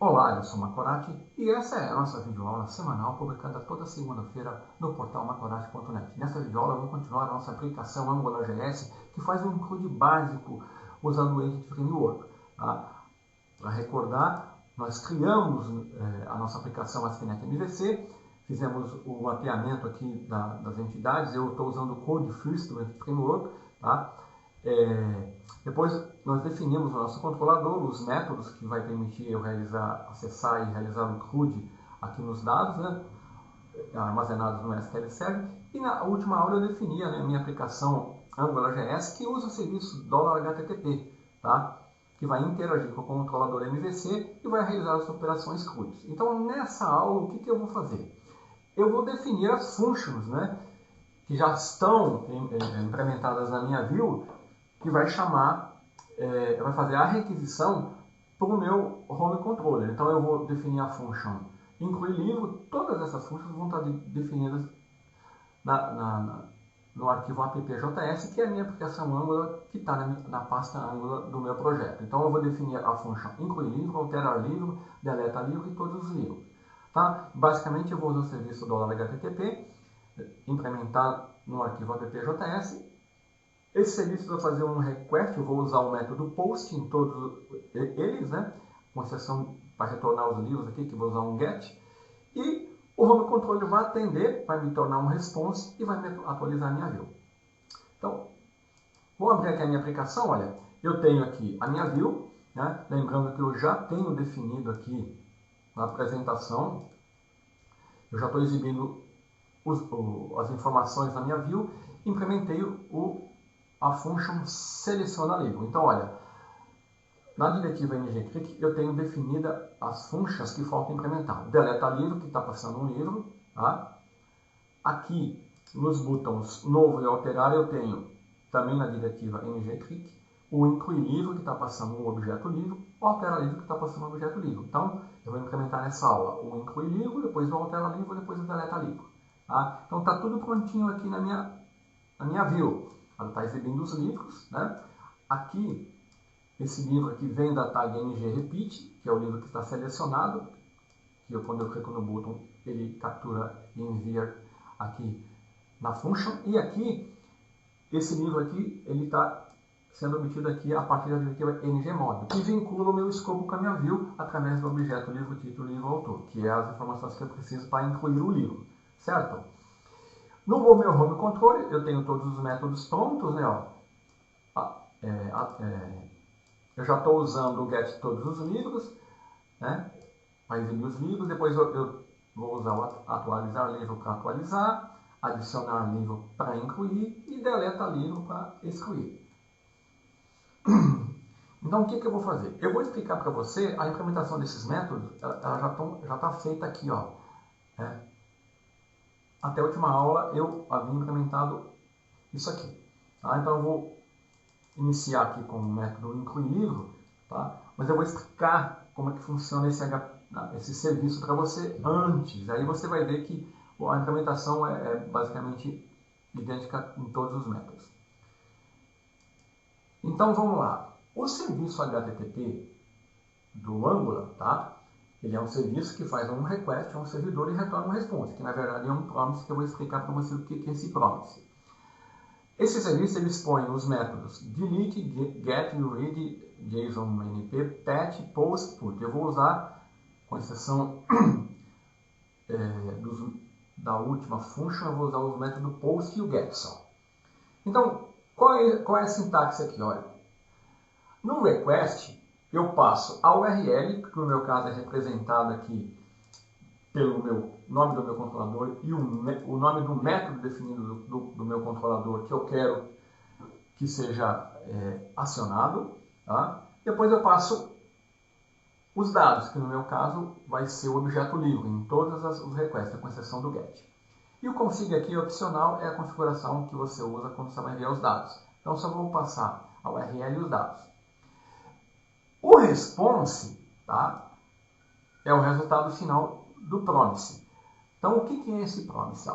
Olá, eu sou Macorati e essa é a nossa videoaula semanal publicada toda segunda-feira no portal macorati.net. Nessa videoaula vamos continuar a nossa aplicação AngularJS que faz um include básico usando o Entity Framework. Para recordar, nós criamos a nossa aplicação ASP.NET MVC, fizemos o mapeamento aqui das entidades, eu estou usando o Code First do Entity Framework. Depois nós definimos o nosso controlador, os métodos que vai permitir eu acessar e realizar o include aqui nos dados, armazenados no SQL Server. E na última aula eu defini a minha aplicação AngularJS que usa o serviço $HTTP, que vai interagir com o controlador MVC e vai realizar as operações CRUD. Então nessa aula o que eu vou fazer? Eu vou definir as functions que já estão implementadas na minha view, que vai vai fazer a requisição para o meu home controller. Então eu vou definir a function incluir livro. Todas essas funções vão estar definidas no arquivo app.js, que é a minha aplicação Angular, que está na pasta Angular do meu projeto. Então eu vou definir a function incluir livro, alterar livro, deleta livro e todos os livros. Basicamente eu vou usar o serviço $HTTP, implementar no arquivo app.js. Esse serviço vai fazer um request, eu vou usar o método post em todos eles, com exceção para retornar os livros aqui, que vou usar um get. E o home controller vai atender, vai me tornar um response e vai me atualizar a minha view. Então, vou abrir aqui a minha aplicação. Olha, eu tenho aqui a minha view, lembrando que eu já tenho definido aqui na apresentação, eu já estou exibindo as informações na minha view, implementei a function seleciona livro. Então, olha, na diretiva ngClick eu tenho definida as functions que faltam implementar. Deleta livro, que está passando um livro. Aqui, nos botões novo e alterar, eu tenho também na diretiva ngClick o incluir livro, que está passando um objeto livro, o alterar livro, que está passando um objeto livro. Então, eu vou implementar nessa aula o incluir livro, depois o alterar livro, depois o deleta livro. Então, está tudo prontinho aqui na minha view. Ela está exibindo os livros. Aqui, esse livro aqui vem da tag ngRepeat, que é o livro que está selecionado, que quando eu clico no botão, ele captura e envia aqui na function. E aqui, esse livro aqui, ele está sendo obtido aqui a partir da diretiva ngMod, que vincula o meu escopo com a minha view através do objeto livro, título, livro, autor, que é as informações que eu preciso para incluir o livro, certo? No meu home controller, eu tenho todos os métodos prontos, eu já estou usando o get todos os livros, para exibir os livros. Depois eu vou usar o atualizar livro para atualizar, adicionar livro para incluir e deleta livro para excluir. Então o que eu vou fazer? Eu vou explicar para você a implementação desses métodos. Ela já está feita aqui, Até a última aula eu havia implementado isso aqui. Então eu vou iniciar aqui com o método incluir livro, mas eu vou explicar como é que funciona esse serviço para você antes. Aí você vai ver que a implementação é basicamente idêntica em todos os métodos. Então vamos lá. O serviço HTTP do Angular, ele é um serviço que faz um request a um servidor e retorna um response, que na verdade é um promise, que eu vou explicar para você o que é esse promise. Esse serviço ele expõe os métodos delete, get, read, JSON, NP, patch, post, put. Eu vou usar, com exceção da última function, eu vou usar os métodos post e o get só. Então, qual é a sintaxe aqui? Olha, no request, eu passo a URL, que no meu caso é representada aqui pelo nome do meu controlador e o nome do método definido do meu controlador que eu quero que seja acionado. Depois eu passo os dados, que no meu caso vai ser o objeto livre em todos os requests, com exceção do get. E o config aqui opcional é a configuração que você usa quando você vai enviar os dados. Então só vou passar a URL e os dados. O response é o resultado final do promise. Então, o que é esse promise?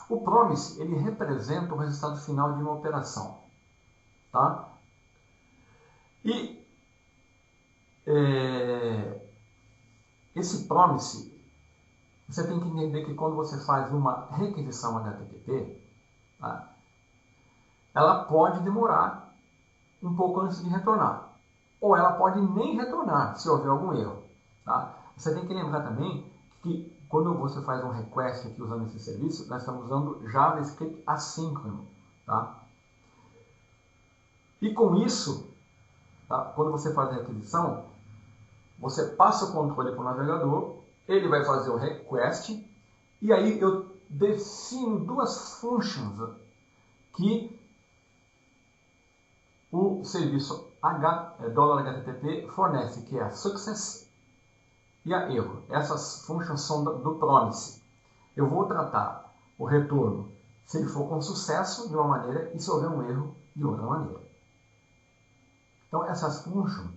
O promise ele representa o resultado final de uma operação. E esse promise, você tem que entender que quando você faz uma requisição HTTP, tá, ela pode demorar um pouco antes de retornar. Ou ela pode nem retornar, se houver algum erro. Tá? Você tem que lembrar também que quando você faz um request aqui usando esse serviço, nós estamos usando JavaScript assíncrono. Tá? E com isso, tá, quando você faz a requisição, você passa o controle para o navegador, ele vai fazer o request, e aí eu defino duas functions que o serviço $HTTP fornece, que é a success e a erro. Essas functions são do promise. Eu vou tratar o retorno se ele for com sucesso de uma maneira e se houver um erro de outra maneira. Então essas functions,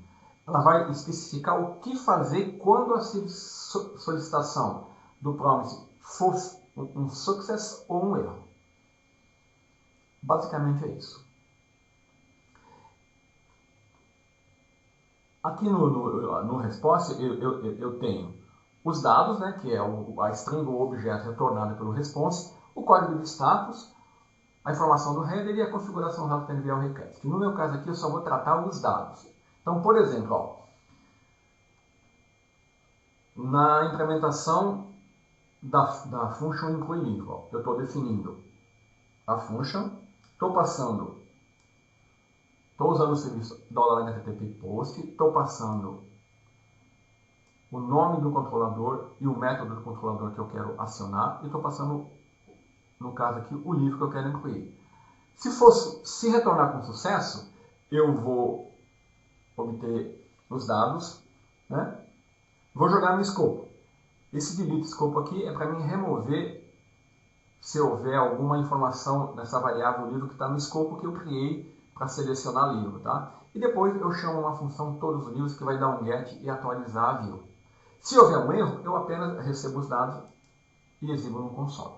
ela vai especificar o que fazer quando a solicitação do promise for um success ou um erro. Basicamente é isso. Aqui no response eu tenho os dados, né, que é a string ou objeto retornado pelo response, o código de status, a informação do header e a configuração rápida para enviar o request. No meu caso aqui eu só vou tratar os dados. Então, por exemplo, ó, na implementação da function inclui livro, ó, eu estou definindo a function, estou usando o serviço $HTTP post, estou passando o nome do controlador e o método do controlador que eu quero acionar e estou passando, no caso aqui, o livro que eu quero incluir. Se retornar com sucesso, eu vou obter os dados, né? Vou jogar no escopo. Esse delete scope aqui é para mim remover se houver alguma informação nessa variável livro que está no escopo que eu criei para selecionar livro, tá? E depois eu chamo uma função todos os livros que vai dar um get e atualizar a view. Se houver um erro, eu apenas recebo os dados e exibo no console.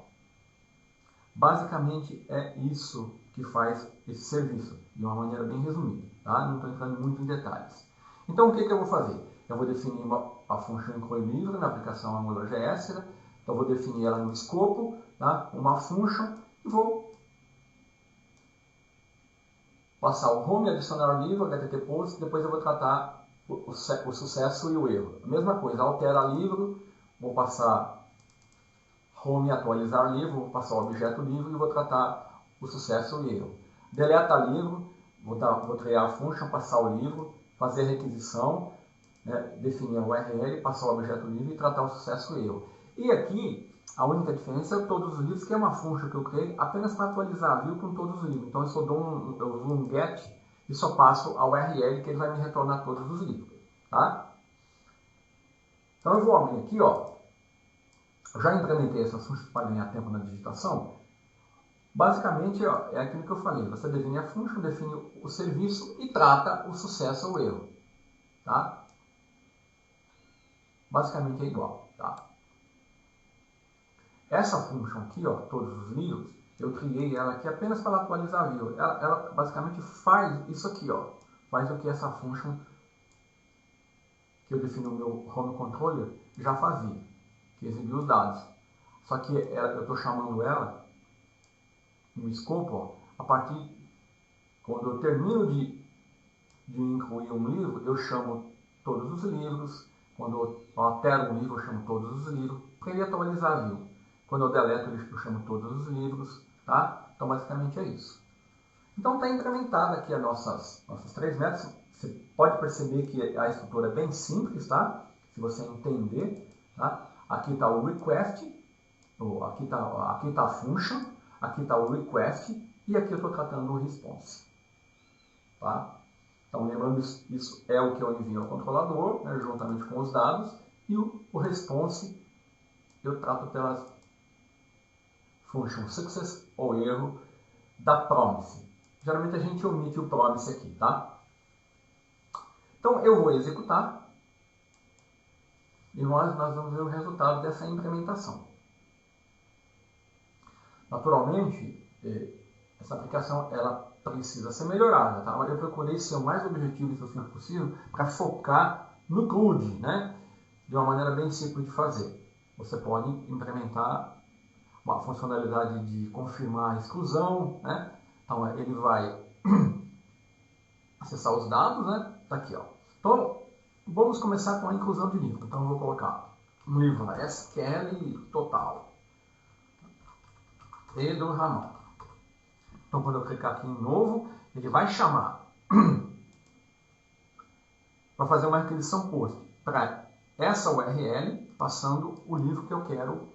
Basicamente é isso que faz esse serviço, de uma maneira bem resumida, tá? Não estou entrando muito em detalhes. Então o que eu vou fazer? Eu vou definir a função inclui livro na aplicação AngularJS, né? Então eu vou definir ela no escopo, tá? Uma function, e vou passar o home, adicionar o livro, HTTP post, depois eu vou tratar o sucesso e o erro. A mesma coisa, altera livro, vou passar home, atualizar livro, vou passar o objeto livro e vou tratar o sucesso e o erro. Deleta livro, vou criar a function, passar o livro, fazer a requisição, né, definir a URL, passar o objeto livro e tratar o sucesso e o erro. E aqui, a única diferença é todos os livros, que é uma função que eu criei apenas para atualizar a view com todos os livros. Então eu só dou um get e só passo a URL que ele vai me retornar todos os livros. Tá? Então eu vou abrir aqui, ó. Eu já implementei essas funções para ganhar tempo na digitação. Basicamente, ó, é aquilo que eu falei. Você define a função, define o serviço e trata o sucesso ou o erro. Tá? Basicamente é igual. Tá? Essa função aqui, ó, todos os livros, eu criei ela aqui apenas para atualizar a view. Ela basicamente faz isso aqui, ó. Faz o que essa função que eu defino no meu home controller já fazia, que exibia os dados. Só que eu estou chamando ela no escopo, ó, a partir quando eu termino de incluir um livro, eu chamo todos os livros. Quando eu altero um livro, eu chamo todos os livros, para ele atualizar a view. Quando eu deleto, eu chamo todos os livros, tá? Então, basicamente é isso. Então, está implementada aqui as nossas 3 métodos. Você pode perceber que a estrutura é bem simples, tá? Se você entender, tá? Aqui está o request, aqui está a function, aqui está o request e aqui eu estou tratando o response, tá? Então, lembrando, isso é o que eu envio ao controlador, né, juntamente com os dados, e o response eu trato pelas function success ou erro da promise. Geralmente a gente omite o promise aqui, tá? Então eu vou executar e nós vamos ver o resultado dessa implementação. Naturalmente, essa aplicação ela precisa ser melhorada, tá? Eu procurei ser o mais objetivo e sucinto possível para focar no CRUD, né? de uma maneira bem simples de fazer. Você pode implementar uma funcionalidade de confirmar a exclusão, né? Então ele vai acessar os dados, né? Tá aqui, ó. Então vamos começar com a inclusão de livro. Então eu vou colocar um livro na SQL total Pedro Ramon. Então quando eu clicar aqui em novo, ele vai chamar para fazer uma requisição POST para essa URL, passando o livro que eu quero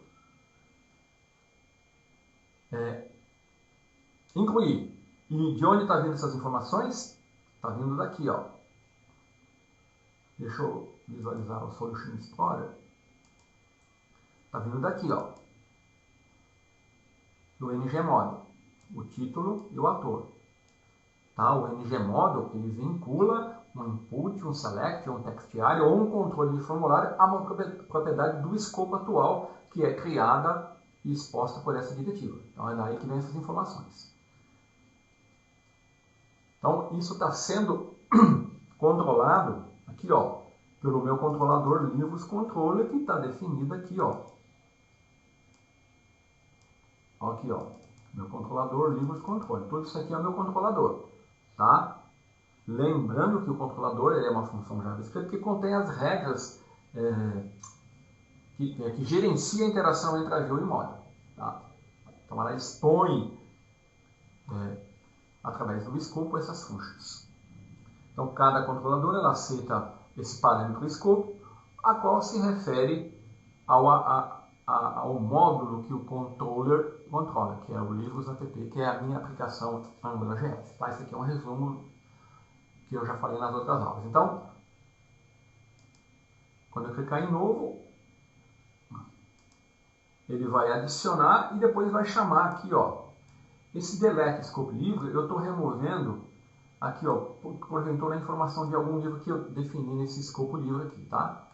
incluir. E de onde está vindo essas informações? Está vindo daqui, ó. Deixa eu visualizar o Solution Explorer. Está vindo daqui, ó. Do NG-Model. O título e o autor. Tá? O NG-Model, ele vincula um input, um select, um text area ou um controle de formulário a uma propriedade do escopo atual que é criada e exposta por essa diretiva. Então é daí que vem essas informações. Então isso está sendo controlado aqui, ó, pelo meu controlador livros controller que está definido aqui, ó. Aqui, ó, meu controlador livros controller. Tudo isso aqui é o meu controlador, tá? Lembrando que o controlador é uma função JavaScript que contém as regras que gerencia a interação entre a Vue e o Model. Tá? Então ela expõe, através do escopo, essas funções. Então cada controlador ela aceita esse parâmetro escopo, a qual se refere ao módulo que o controller controla, que é o livros app, que é a minha aplicação AngularJS. Tá? Esse aqui é um resumo que eu já falei nas outras aulas. Então, quando eu clicar em novo, ele vai adicionar e depois vai chamar aqui, ó, esse delete scope livro, eu estou removendo aqui, ó, porventura a informação de algum livro que eu defini nesse escopo livro aqui, tá?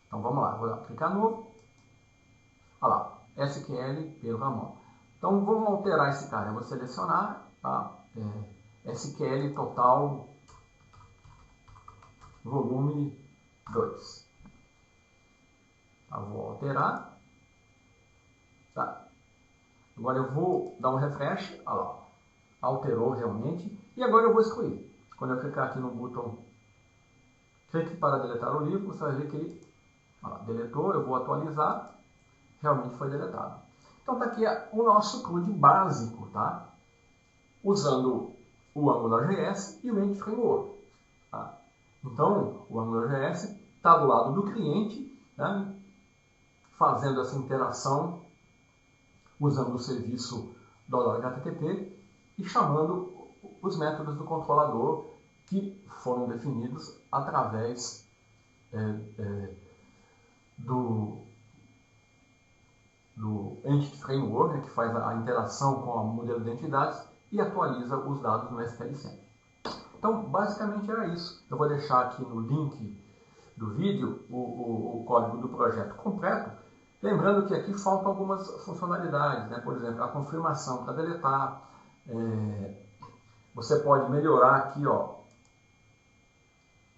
Então vamos lá, vou clicar novo. Olha lá, SQL Pedro Ramon. Então vamos alterar esse cara, eu vou selecionar, tá? SQL total volume 2. Tá, vou alterar. Tá. Agora eu vou dar um refresh. Olha lá. Alterou realmente. E agora eu vou excluir. Quando eu clicar aqui no botão clique para deletar o livro, você vai ver que ele deletou. Eu vou atualizar. Realmente foi deletado. Então tá aqui o nosso CRUD básico, tá? Usando o AngularJS e o Entity Framework. Tá? Então, o AngularJS está do lado do cliente, né, fazendo essa interação usando o serviço $HTTP e chamando os métodos do controlador que foram definidos através do Entity Framework, né, que faz a interação com o modelo de entidades e atualiza os dados no SQL Server. Então, basicamente era isso. Eu vou deixar aqui no link do vídeo o código do projeto completo. Lembrando que aqui faltam algumas funcionalidades, né? Por exemplo, a confirmação para deletar. Você pode melhorar aqui, ó,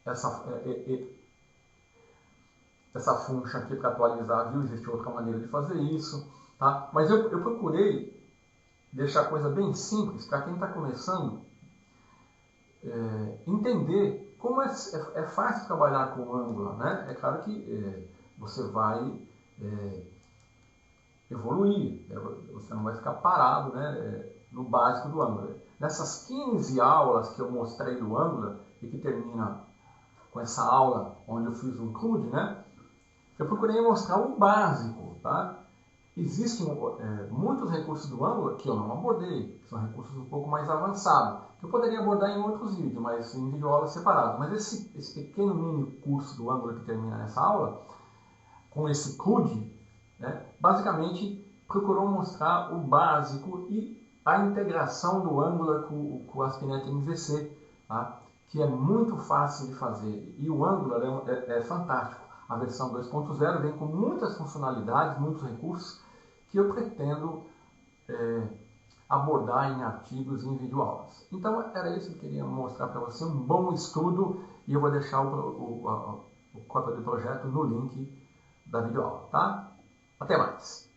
essa função aqui para atualizar, viu? Existe outra maneira de fazer isso, tá? Mas eu procurei deixar a coisa bem simples para quem está começando entender como é fácil trabalhar com o Angular, né? É claro que você vai evoluir, você não vai ficar parado, né, no básico do Angular. Nessas 15 aulas que eu mostrei do Angular e que termina com essa aula onde eu fiz um CRUD, né, eu procurei mostrar o básico, tá? Existem muitos recursos do Angular que eu não abordei, que são recursos um pouco mais avançados, que eu poderia abordar em outros vídeos, mas em videoaulas separadas. Mas esse pequeno mini curso do Angular que termina nessa aula, com esse CRUD, né, basicamente procurou mostrar o básico e a integração do Angular com o ASP.NET MVC, tá? Que é muito fácil de fazer. E o Angular é fantástico. A versão 2.0 vem com muitas funcionalidades, muitos recursos, que eu pretendo abordar em artigos e em videoaulas. Então era isso que eu queria mostrar para você, um bom estudo, e eu vou deixar cópia do projeto no link da videoaula, tá? Até mais!